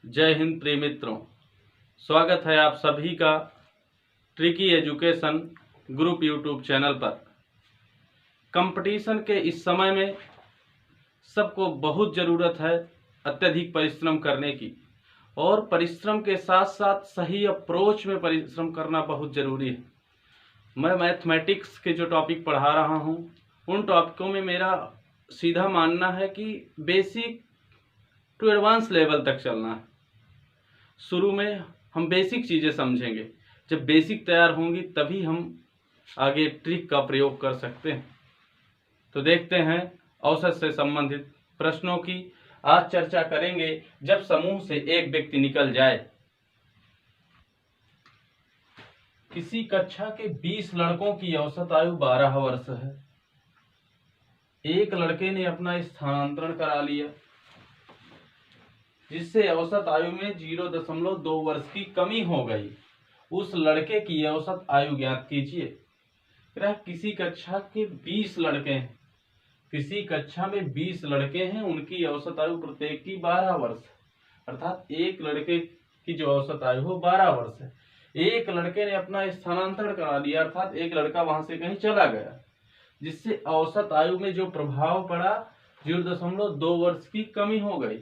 जय हिंद प्रिय मित्रों, स्वागत है आप सभी का tricky education group YouTube channel पर। कंपटीशन के इस समय में सबको बहुत ज़रूरत है अत्यधिक परिश्रम करने की, और परिश्रम के साथ साथ सही अप्रोच में परिश्रम करना बहुत ज़रूरी है। मैं मैथमेटिक्स के जो टॉपिक पढ़ा रहा हूँ उन टॉपिकों में मेरा सीधा मानना है कि बेसिक टू एडवांस लेवल तक चलना है। शुरू में हम बेसिक चीज़ें समझेंगे, जब बेसिक तैयार होंगी तभी हम आगे ट्रिक का प्रयोग कर सकते हैं। तो देखते हैं औसत से संबंधित प्रश्नों की आज चर्चा करेंगे। जब समूह से एक व्यक्ति निकल जाए, किसी कक्षा के 20 लड़कों की औसत आयु 12 वर्ष है। एक लड़के ने अपना स्थानांतरण करा लिया जिससे औसत आयु में 0.2 वर्ष की कमी हो गई। उस लड़के की औसत आयु ज्ञात कीजिए। किसी कक्षा के 20 लड़के हैं, किसी कक्षा में 20 लड़के हैं, उनकी औसत आयु प्रत्येक की 12 वर्ष, अर्थात एक लड़के की जो औसत आयु हो 12 वर्ष है। एक लड़के ने अपना स्थानांतरण करा दिया, अर्थात एक लड़का वहां से कहीं चला गया, जिससे औसत आयु में जो प्रभाव पड़ा 0.2 वर्ष की कमी हो गई।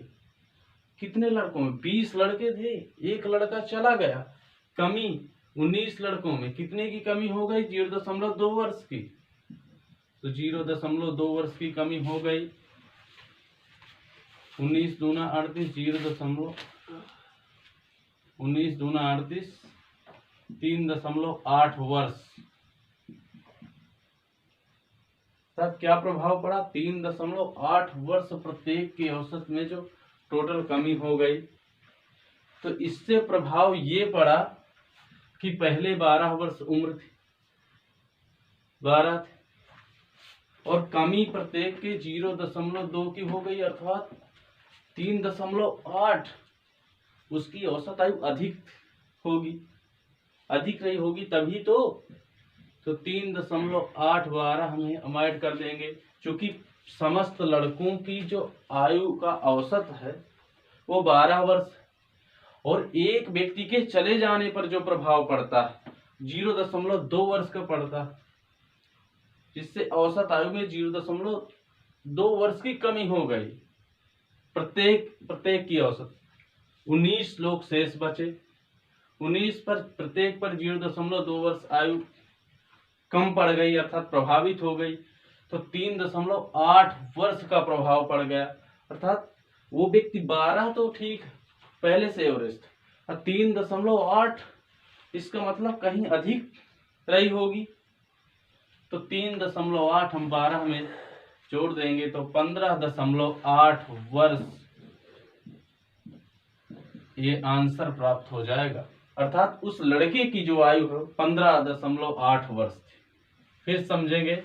कितने लड़कों में? 20 लड़के थे, एक लड़का चला गया, कमी 19 लड़कों में कितने की कमी हो गई? 0.2 वर्ष की। तो 0.2 वर्ष की कमी हो गई। 19 दूना 38, 19 दूना 38, 3.8 वर्ष। तब क्या प्रभाव पड़ा? 3.8 वर्ष प्रत्येक की औसत में जो टोटल कमी हो गई। तो इससे प्रभाव ये पड़ा कि पहले 12 वर्ष उम्र थी, 12 थे, और कमी प्रत्येक के 0.2 की हो गई, अर्थात 3.8। उसकी औसत आयु अधिक होगी, अधिक रही होगी तभी तो 3.8 12 हम ऐड कर देंगे, क्योंकि समस्त लड़कों की जो आयु का औसत है वो 12 वर्ष, और एक व्यक्ति के चले जाने पर जो प्रभाव पड़ता है 0.2 वर्ष का पड़ता है, जिससे औसत आयु में 0.2 वर्ष की कमी हो गई। प्रत्येक की औसत 19 लोग शेष बचे। 19 पर प्रत्येक पर 0.2 वर्ष आयु कम पड़ गई, अर्थात प्रभावित हो गई। तो 3.8 वर्ष का प्रभाव पड़ गया, अर्थात वो व्यक्ति 12 तो ठीक पहले से एवरेज था, 3.8 इसका मतलब कहीं अधिक रही होगी। तो 3.8 हम 12 में जोड़ देंगे तो 15.8 वर्ष ये आंसर प्राप्त हो जाएगा। अर्थात उस लड़के की जो आयु है 15.8 वर्ष थी। फिर समझेंगे,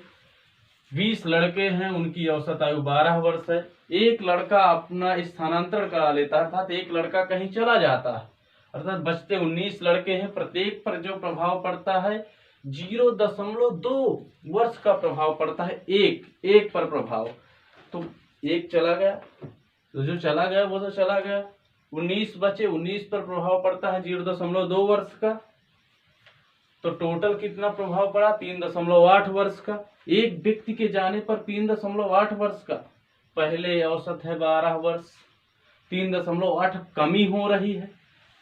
20 लड़के हैं, उनकी औसत आयु 12 वर्ष है। एक लड़का अपना स्थानांतरण करा लेता है, अर्थात एक लड़का कहीं चला जाता है, अर्थात बचते 19 लड़के हैं। प्रत्येक पर जो प्रभाव पड़ता है 0.2 वर्ष का प्रभाव पड़ता है, एक पर प्रभाव। तो एक चला गया, तो जो चला गया वो तो चला गया। 19 बचे, 19 पर प्रभाव पड़ता है 0.2 वर्ष का। तो टोटल कितना प्रभाव पड़ा? 3.8 वर्ष का। एक व्यक्ति के जाने पर 3.8 वर्ष का, पहले औसत है 12 वर्ष, 3.8 कमी हो रही है।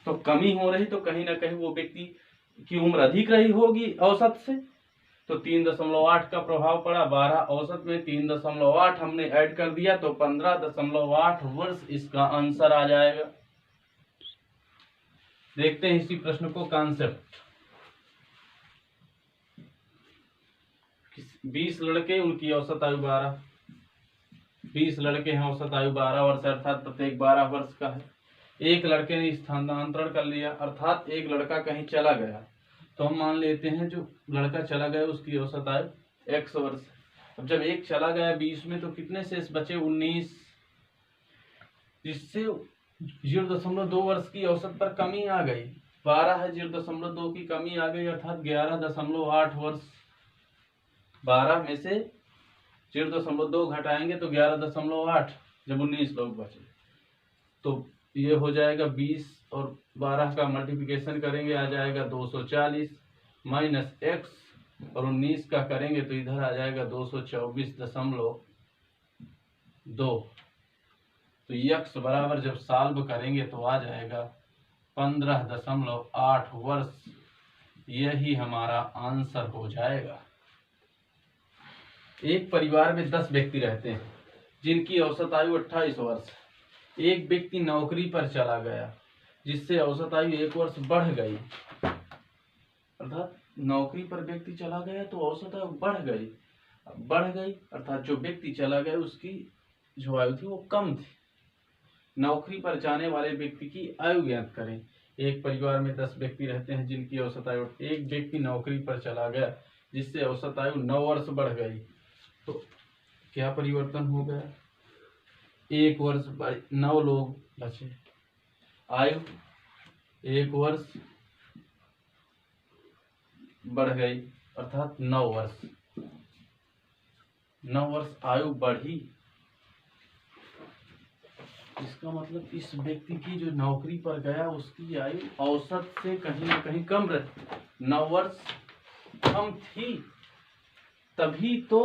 तो कमी हो रही तो कहीं ना कहीं वो व्यक्ति की उम्र अधिक रही होगी औसत से। तो 3.8 का प्रभाव पड़ा, 12 औसत में 3.8 हमने ऐड कर दिया तो 15.8 वर्ष इसका आंसर आ जाएगा। देखते हैं इसी प्रश्न को कॉन्सेप्ट। 20 लड़के, उनकी औसत आयु 12, 20 लड़के हैं, औसत आयु 12 वर्ष, अर्थात प्रत्येक 12 वर्ष का है। एक लड़के ने स्थानांतरण कर लिया, अर्थात एक लड़का कहीं चला गया। तो हम मान लेते हैं जो लड़का चला गया उसकी औसत आयु x वर्ष। अब जब एक चला गया 20 में तो कितने शेष बचे? 19, जिससे 0.2 वर्ष की औसत पर कमी आ गई। 12 है, 0.2 की कमी आ गई, अर्थात 11.8 वर्ष। 12 में से 0.2 घटाएंगे तो 11.8, जब 19 लोग बचे तो ये हो जाएगा 20 और 12 का मल्टीप्लिकेशन करेंगे आ जाएगा 240 माइनस x और 19 का करेंगे तो इधर आ जाएगा 224.2। तो x बराबर जब सॉल्व करेंगे तो आ जाएगा 15.8 वर्ष। यही हमारा आंसर हो जाएगा। एक परिवार में 10 व्यक्ति रहते हैं जिनकी औसत आयु 28 वर्ष। एक व्यक्ति नौकरी पर चला गया जिससे औसत आयु 1 वर्ष बढ़ गई। अर्थात नौकरी पर व्यक्ति चला गया तो औसत आयु बढ़ गई अर्थात जो व्यक्ति चला गया उसकी जो आयु थी वो कम थी। नौकरी पर जाने वाले व्यक्ति की आयु ज्ञात करें। एक परिवार में 10 व्यक्ति रहते हैं जिनकी औसत आयु, एक व्यक्ति नौकरी पर चला गया जिससे औसत आयु 9 वर्ष बढ़ गई। तो क्या परिवर्तन हो गया? 1 वर्ष 9 लोग बचे। आयु 1 वर्ष बढ़ गई अर्थात 9 वर्ष। 9 वर्ष आयु बढ़ी। इसका मतलब इस व्यक्ति की जो नौकरी पर गया उसकी आयु औसत से कहीं ना कहीं कम रही। 9 वर्ष कम थी तभी तो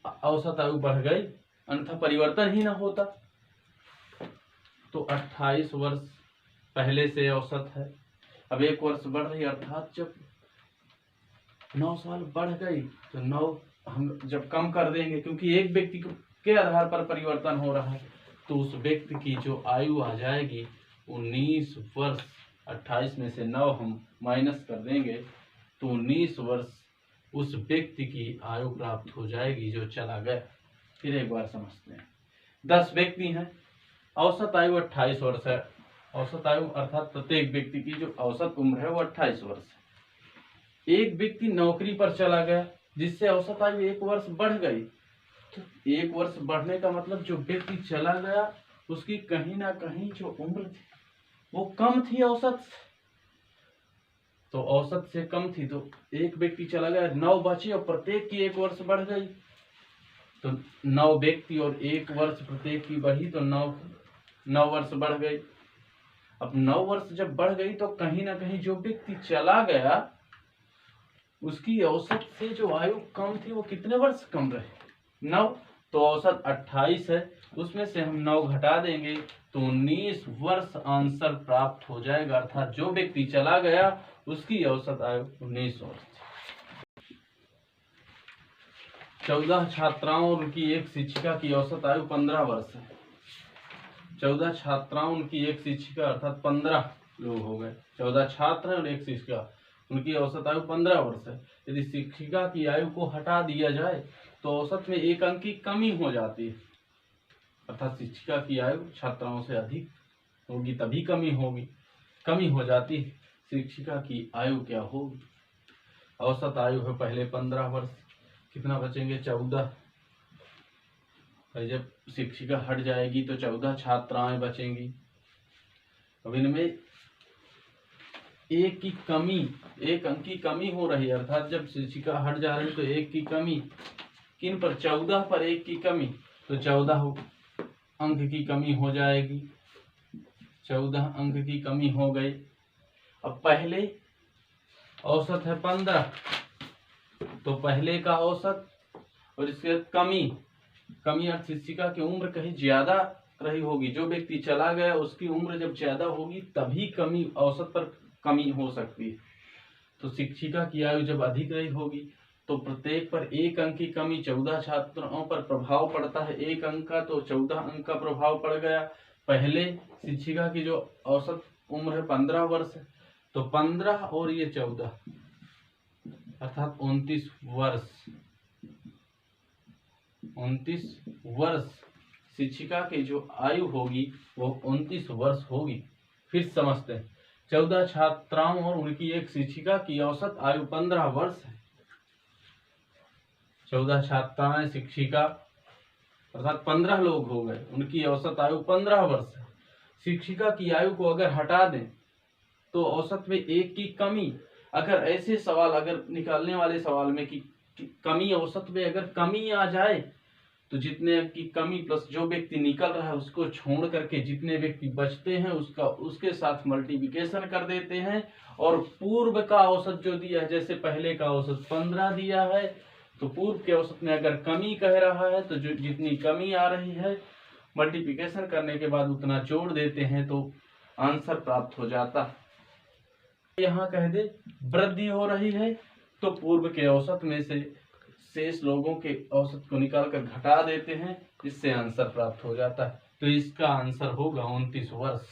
औसत आयु बढ़ गई, अन्यथा परिवर्तन ही ना होता। तो 28 वर्ष पहले से औसत है, अब 1 वर्ष बढ़ रही अर्थात जब 9 साल बढ़ गई तो 9 हम जब कम कर देंगे क्योंकि एक व्यक्ति के आधार पर परिवर्तन हो रहा है तो उस व्यक्ति की जो आयु आ जाएगी 19 वर्ष। 28 में से 9 हम माइनस कर देंगे तो 19 वर्ष उस व्यक्ति की आयु प्राप्त हो जाएगी जो चला गया। फिर एक बार समझते हैं। 10 व्यक्ति हैं, औसत आयु 28 वर्ष है। औसत आयु अर्थात प्रत्येक व्यक्ति की जो औसत उम्र है वो 28 वर्ष है। एक व्यक्ति नौकरी पर चला गया जिससे औसत आयु 1 वर्ष बढ़ गई। तो 1 वर्ष बढ़ने का मतलब जो व्यक्ति चला गया उसकी कहीं ना कहीं जो उम्र थी वो कम थी औसत से। तो औसत से कम थी तो एक व्यक्ति चला गया, 9 बचे और प्रत्येक की 1 वर्ष बढ़ गई। तो 9 व्यक्ति और 1 वर्ष प्रत्येक की बढ़ी तो 9 वर्ष बढ़ गई। अब 9 वर्ष जब बढ़ गई तो कहीं ना कहीं जो व्यक्ति चला गया उसकी औसत से जो आयु कम थी वो कितने वर्ष कम रहे? 9। तो औसत 28 है, उसमें से हम 9 घटा देंगे तो 19 वर्ष आंसर प्राप्त हो जाएगा। अर्थात जो व्यक्ति चला गया उसकी औसत आयु 19 वर्ष थी। 14 छात्राओं और उनकी एक शिक्षिका की औसत आयु 15 वर्ष है। 14 छात्राओं उनकी एक शिक्षिका अर्थात 15 लोग हो गए। 14 छात्र और एक शिक्षिका, उनकी औसत आयु 15 वर्ष है। यदि शिक्षिका की आयु को हटा दिया जाए तो औसत में 1 अंक की कमी हो जाती है। अर्थात शिक्षिका की आयु छात्राओं से अधिक होगी तभी कमी हो जाती है। शिक्षिका की आयु क्या होगी? औसत आयु है पहले 15 वर्ष, कितना बचेंगे? 14। जब शिक्षिका हट जाएगी तो 14 छात्राएं बचेंगी। अब इनमें 1 अंक की कमी हो रही है अर्थात जब शिक्षिका हट जा रही है तो 1 की कमी। किन पर? 14 पर 1 की कमी, तो 14 अंक की कमी हो जाएगी। 14 अंक की कमी हो गई। अब पहले औसत है 15 तो पहले का औसत और इसके कमी अर्थ शिक्षिका की उम्र कहीं ज्यादा रही होगी। जो व्यक्ति चला गया उसकी उम्र जब ज्यादा होगी तभी कमी औसत पर कमी हो सकती है। तो शिक्षिका की आयु जब अधिक रही होगी तो प्रत्येक पर 1 अंक की कमी। 14 छात्रों पर प्रभाव पड़ता है 1 अंक का, तो 14 अंक का प्रभाव पड़ गया। पहले शिक्षिका की जो औसत उम्र है 15 वर्ष है तो 15 और ये 14 अर्थात 29 वर्ष। 29 वर्ष शिक्षिका की जो आयु होगी वो 29 वर्ष होगी। फिर समझते हैं। 14 छात्राओं और उनकी एक शिक्षिका की औसत आयु 15 वर्ष है। 14 छात्राएं शिक्षिका अर्थात 15 लोग हो गए, उनकी औसत आयु 15 वर्ष है। शिक्षिका की आयु को अगर हटा दें तो औसत में 1 की कमी। अगर ऐसे सवाल अगर निकालने वाले सवाल में कि कमी औसत में अगर कमी आ जाए तो जितने की कमी प्लस जो व्यक्ति निकल रहा है उसको छोड़ करके जितने व्यक्ति बचते हैं उसके साथ मल्टीप्लिकेशन कर देते हैं। और पूर्व का औसत जो दिया है, जैसे पहले का औसत 15 दिया है, तो पूर्व के औसत में अगर कमी कह रहा है तो जो जितनी कमी आ रही है मल्टीप्लिकेशन करने के बाद उतना जोड़ देते हैं तो आंसर प्राप्त हो जाता है। यहाँ कह दे वृद्धि हो रही है तो पूर्व के औसत में से शेष लोगों के औसत को निकालकर घटा देते हैं, इससे आंसर प्राप्त हो जाता है। तो इसका आंसर होगा 29 वर्ष।